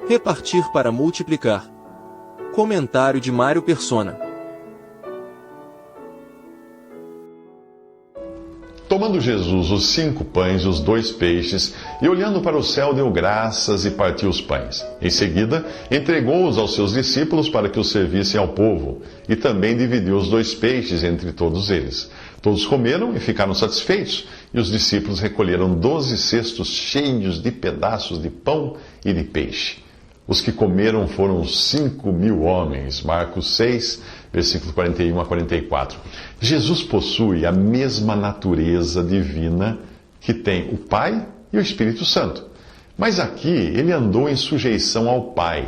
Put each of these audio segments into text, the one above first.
Repartir para multiplicar. Comentário de Mário Persona. Tomando Jesus os 5 pães e os 2 peixes, e olhando para o céu, deu graças e partiu os pães. Em seguida, entregou-os aos seus discípulos para que os servissem ao povo, e também dividiu os 2 peixes entre todos eles. Todos comeram e ficaram satisfeitos, e os discípulos recolheram 12 cestos cheios de pedaços de pão e de peixe. Os que comeram foram 5.000 homens. Marcos 6, versículo 41 a 44. Jesus possui a mesma natureza divina que tem o Pai e o Espírito Santo. Mas aqui ele andou em sujeição ao Pai.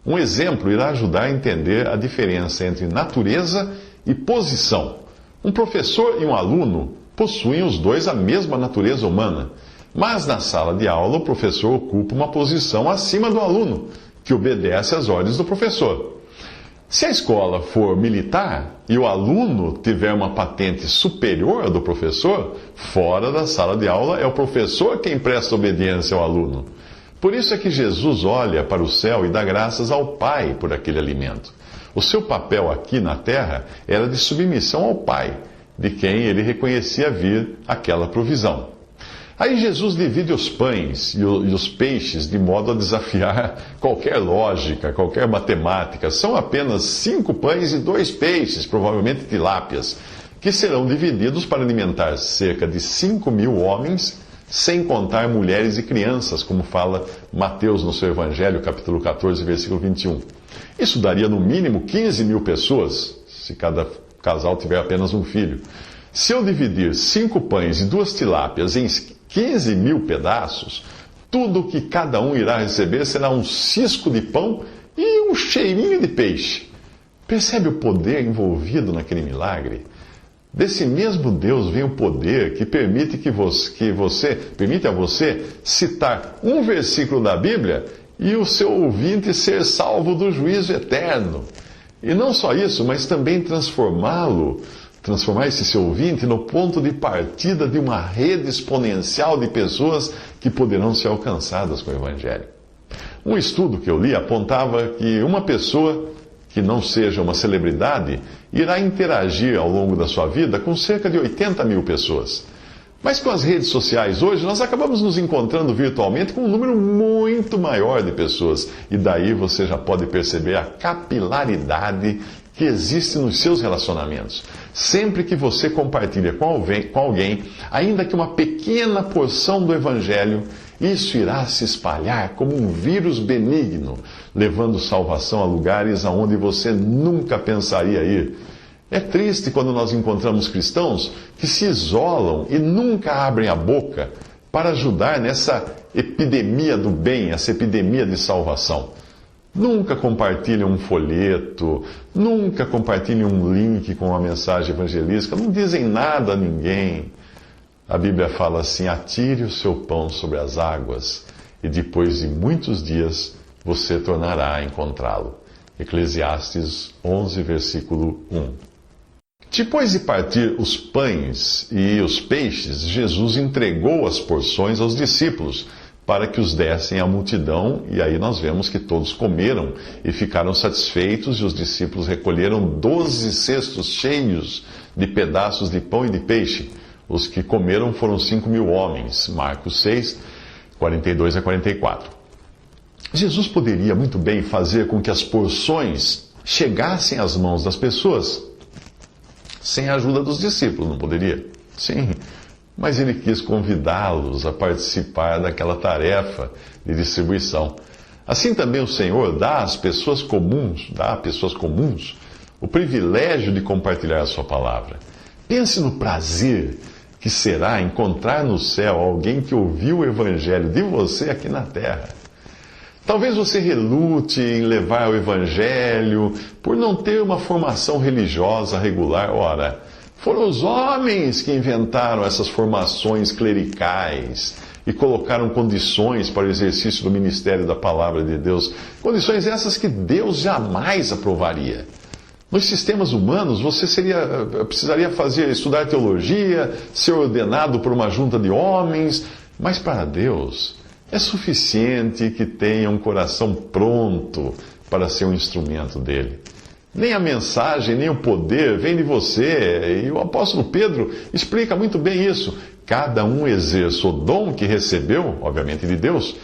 Um exemplo irá ajudar a entender a diferença entre natureza e posição. Um professor e um aluno possuem os dois a mesma natureza humana. Mas na sala de aula, o professor ocupa uma posição acima do aluno, que obedece às ordens do professor. Se a escola for militar e o aluno tiver uma patente superior à do professor, fora da sala de aula é o professor quem presta obediência ao aluno. Por isso é que Jesus olha para o céu e dá graças ao Pai por aquele alimento. O seu papel aqui na terra era de submissão ao Pai, de quem ele reconhecia vir aquela provisão. Aí Jesus divide os pães e os peixes de modo a desafiar qualquer lógica, qualquer matemática. São apenas 5 pães e 2 peixes, provavelmente tilápias, que serão divididos para alimentar cerca de 5.000 homens, sem contar mulheres e crianças, como fala Mateus no seu Evangelho, capítulo 14, versículo 21. Isso daria no mínimo 15.000 pessoas, se cada casal tiver apenas um filho. Se eu dividir 5 pães e 2 tilápias em 15.000 pedaços, tudo o que cada um irá receber será um cisco de pão e um cheirinho de peixe. Percebe o poder envolvido naquele milagre? Desse mesmo Deus vem o poder que permite permite a você citar um versículo da Bíblia e o seu ouvinte ser salvo do juízo eterno. E não só isso, mas também transformar esse seu ouvinte no ponto de partida de uma rede exponencial de pessoas que poderão ser alcançadas com o Evangelho. Um estudo que eu li apontava que uma pessoa que não seja uma celebridade irá interagir ao longo da sua vida com cerca de 80.000 pessoas. Mas com as redes sociais hoje, nós acabamos nos encontrando virtualmente com um número muito maior de pessoas. E daí você já pode perceber a capilaridade que existe nos seus relacionamentos. Sempre que você compartilha com alguém, ainda que uma pequena porção do Evangelho, isso irá se espalhar como um vírus benigno, levando salvação a lugares aonde você nunca pensaria ir. É triste quando nós encontramos cristãos que se isolam e nunca abrem a boca para ajudar nessa epidemia do bem, essa epidemia de salvação. Nunca compartilham um folheto, nunca compartilham um link com uma mensagem evangelística, não dizem nada a ninguém. A Bíblia fala assim: atire o seu pão sobre as águas, e depois de muitos dias você tornará a encontrá-lo. Eclesiastes 11, versículo 1. Depois de partir os pães e os peixes, Jesus entregou as porções aos discípulos, para que os dessem à multidão, e aí nós vemos que todos comeram e ficaram satisfeitos, e os discípulos recolheram 12 cestos cheios de pedaços de pão e de peixe. Os que comeram foram 5.000 homens. Marcos 6, 42 a 44. Jesus poderia muito bem fazer com que as porções chegassem às mãos das pessoas sem a ajuda dos discípulos, não poderia? Sim. Mas ele quis convidá-los a participar daquela tarefa de distribuição. Assim também o Senhor dá a pessoas comuns o privilégio de compartilhar a sua palavra. Pense no prazer que será encontrar no céu alguém que ouviu o Evangelho de você aqui na terra. Talvez você relute em levar o Evangelho por não ter uma formação religiosa regular. Ora, foram os homens que inventaram essas formações clericais e colocaram condições para o exercício do ministério da palavra de Deus. Condições essas que Deus jamais aprovaria. Nos sistemas humanos, você precisaria estudar teologia, ser ordenado por uma junta de homens, mas para Deus, É suficiente que tenha um coração pronto para ser um instrumento dele. Nem a mensagem, nem o poder vem de você. E o apóstolo Pedro explica muito bem isso. Cada um exerce o dom que recebeu, obviamente de Deus,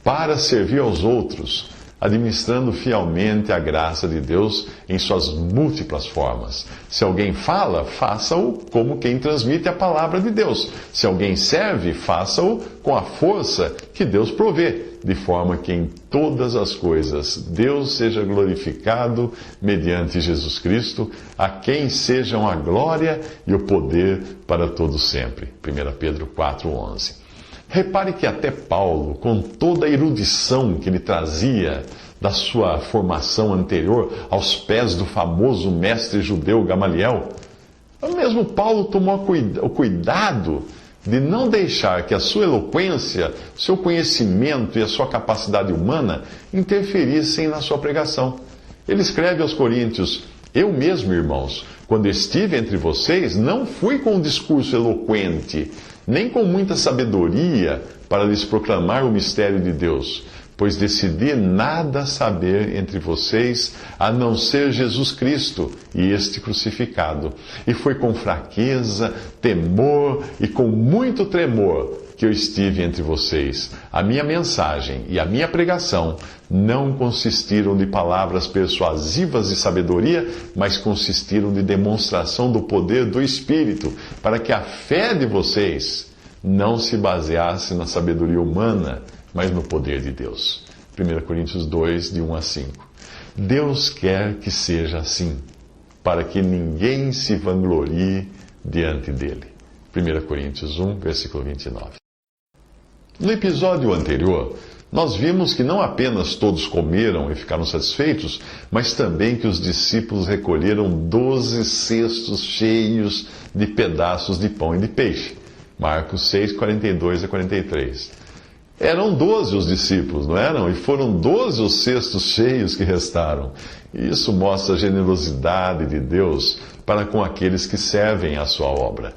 para servir aos outros, administrando fielmente a graça de Deus em suas múltiplas formas. Se alguém fala, faça-o como quem transmite a palavra de Deus. Se alguém serve, faça-o com a força que Deus provê, de forma que em todas as coisas Deus seja glorificado mediante Jesus Cristo, a quem sejam a glória e o poder para todos sempre. 1 Pedro 4:11. Repare que até Paulo, com toda a erudição que ele trazia da sua formação anterior aos pés do famoso mestre judeu Gamaliel, mesmo Paulo tomou o cuidado de não deixar que a sua eloquência, seu conhecimento e a sua capacidade humana interferissem na sua pregação. Ele escreve aos Coríntios: eu mesmo, irmãos, quando estive entre vocês, não fui com um discurso eloquente, nem com muita sabedoria para lhes proclamar o mistério de Deus, pois decidi nada saber entre vocês, a não ser Jesus Cristo e este crucificado. E foi com fraqueza, temor e com muito tremor que eu estive entre vocês. A minha mensagem e a minha pregação não consistiram de palavras persuasivas de sabedoria, mas consistiram de demonstração do poder do Espírito, para que a fé de vocês não se baseasse na sabedoria humana, mas no poder de Deus. 1 Coríntios 2, de 1 a 5. Deus quer que seja assim, para que ninguém se vanglorie diante dele. 1 Coríntios 1, versículo 29. No episódio anterior, nós vimos que não apenas todos comeram e ficaram satisfeitos, mas também que os discípulos recolheram 12 cestos cheios de pedaços de pão e de peixe. Marcos 6, 42 a 43. Eram 12 os discípulos, não eram? E foram 12 os cestos cheios que restaram. E isso mostra a generosidade de Deus para com aqueles que servem a sua obra.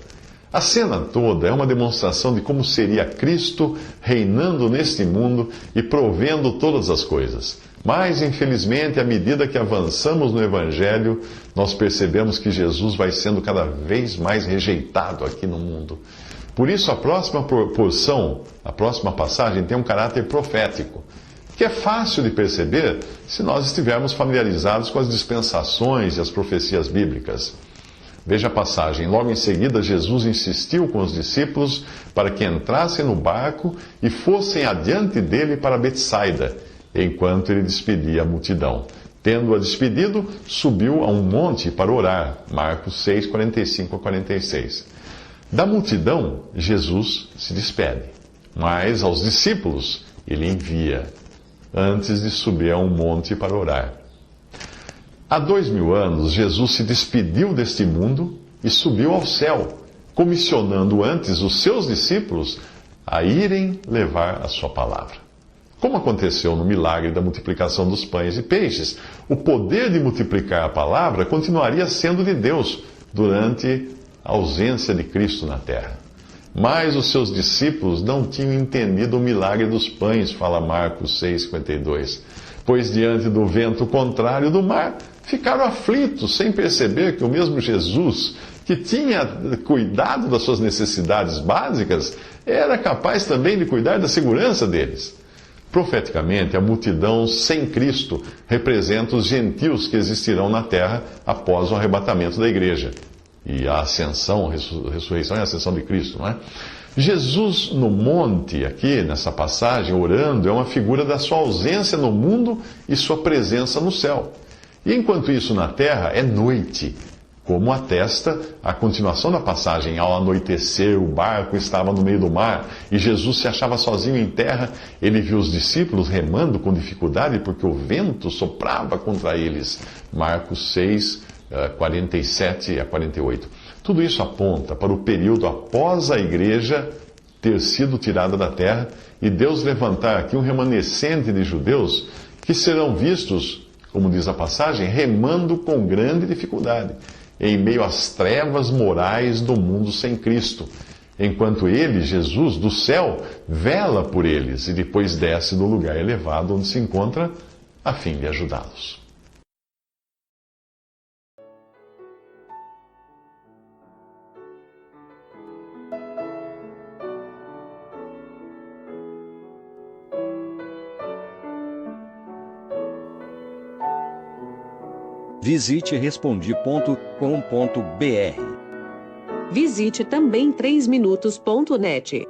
A cena toda é uma demonstração de como seria Cristo reinando neste mundo e provendo todas as coisas. Mas, infelizmente, à medida que avançamos no Evangelho, nós percebemos que Jesus vai sendo cada vez mais rejeitado aqui no mundo. Por isso, a próxima porção, a próxima passagem, tem um caráter profético, que é fácil de perceber se nós estivermos familiarizados com as dispensações e as profecias bíblicas. Veja a passagem. Logo em seguida, Jesus insistiu com os discípulos para que entrassem no barco e fossem adiante dele para Betsaida, enquanto ele despedia a multidão. Tendo-a despedido, subiu a um monte para orar. Marcos 6, 45 a 46. Da multidão, Jesus se despede, mas aos discípulos ele envia, antes de subir a um monte para orar. Há 2000 anos, Jesus se despediu deste mundo e subiu ao céu, comissionando antes os seus discípulos a irem levar a sua palavra. Como aconteceu no milagre da multiplicação dos pães e peixes, o poder de multiplicar a palavra continuaria sendo de Deus durante a ausência de Cristo na terra. Mas os seus discípulos não tinham entendido o milagre dos pães, fala Marcos 6,52. Pois diante do vento contrário do mar, ficaram aflitos, sem perceber que o mesmo Jesus, que tinha cuidado das suas necessidades básicas, era capaz também de cuidar da segurança deles. Profeticamente, a multidão sem Cristo representa os gentios que existirão na terra após o arrebatamento da igreja. E a ascensão, ressurreição e ascensão de Cristo, não é? Jesus no monte, aqui nessa passagem, orando, é uma figura da sua ausência no mundo e sua presença no céu. E enquanto isso na terra é noite, como atesta a continuação da passagem. Ao anoitecer, o barco estava no meio do mar e Jesus se achava sozinho em terra. Ele viu os discípulos remando com dificuldade porque o vento soprava contra eles. Marcos 6, 47 a 48. Tudo isso aponta para o período após a igreja ter sido tirada da terra e Deus levantar aqui um remanescente de judeus que serão vistos, como diz a passagem, remando com grande dificuldade, em meio às trevas morais do mundo sem Cristo, enquanto ele, Jesus, do céu, vela por eles e depois desce do lugar elevado onde se encontra a fim de ajudá-los. Visite Respondi.com.br. Visite também 3minutos.net.